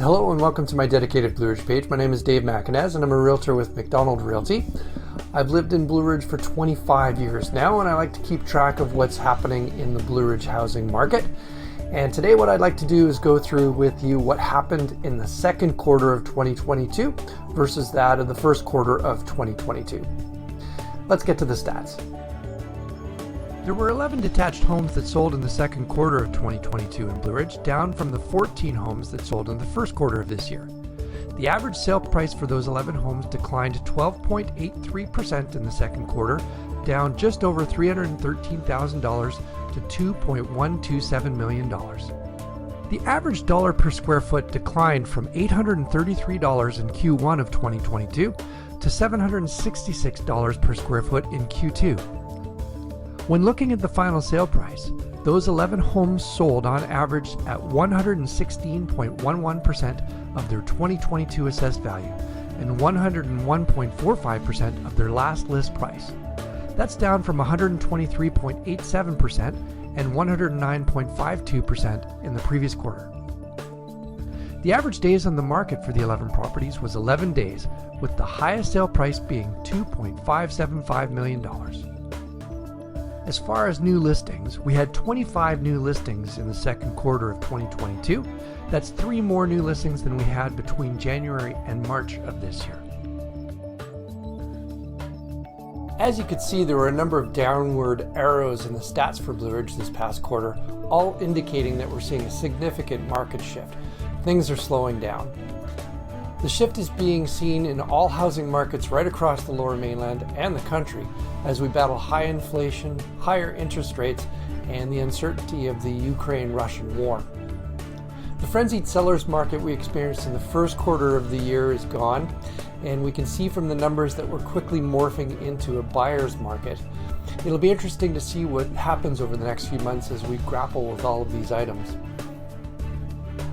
Hello and welcome to my dedicated Blueridge page. My name is Dave Maquignaz and I'm a realtor with Macdonald Realty. I've lived in Blueridge for 25 years now and I like to keep track of what's happening in the Blueridge housing market. And today what I'd like to do is go through with you what happened in the second quarter of 2022 versus that of the first quarter of 2022. Let's get to the stats. There were 11 detached homes that sold in the second quarter of 2022 in Blueridge, down from the 14 homes that sold in the first quarter of this year. The average sale price for those 11 homes declined 12.83% in the second quarter, down just over $313,000 to $2.127 million. The average dollar per square foot declined from $833 in Q1 of 2022 to $766 per square foot in Q2. When looking at the final sale price, those 11 homes sold on average at 116.11% of their 2022 assessed value and 101.45% of their last list price. That's down from 123.87% and 109.52% in the previous quarter. The average days on the market for the 11 properties was 11 days, with the highest sale price being $2.575 million. As far as new listings, we had 25 new listings in the second quarter of 2022. That's 3 more new listings than we had between January and March of this year. As you could see, there were a number of downward arrows in the stats for Blueridge this past quarter, all indicating that we're seeing a significant market shift. Things are slowing down. The shift is being seen in all housing markets right across the Lower Mainland and the country as we battle high inflation, higher interest rates, and the uncertainty of the Ukraine-Russian war. The frenzied sellers market we experienced in the first quarter of the year is gone, and we can see from the numbers that we're quickly morphing into a buyer's market. It'll be interesting to see what happens over the next few months as we grapple with all of these items.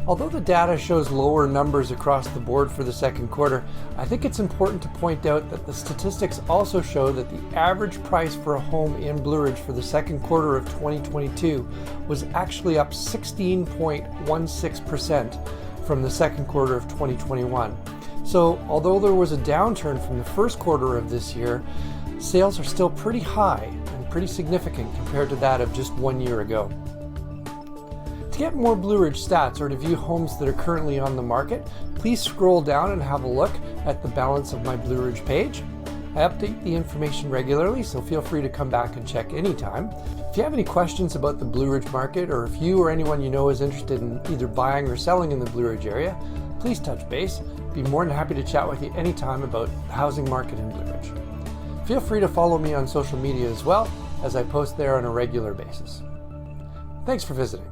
Although the data shows lower numbers across the board for the second quarter, I think it's important to point out that the statistics also show that the average price for a home in Blueridge for the second quarter of 2022 was actually up 16.16% from the second quarter of 2021. So although there was a downturn from the first quarter of this year, sales are still pretty high and pretty significant compared to that of just 1 year ago. To get more Blueridge stats or to view homes that are currently on the market, please scroll down and have a look at the balance of my Blueridge page. I update the information regularly, so feel free to come back and check anytime. If you have any questions about the Blueridge market, or if you or anyone you know is interested in either buying or selling in the Blueridge area, please touch base. I'd be more than happy to chat with you anytime about the housing market in Blueridge. Feel free to follow me on social media as well, as I post there on a regular basis. Thanks for visiting.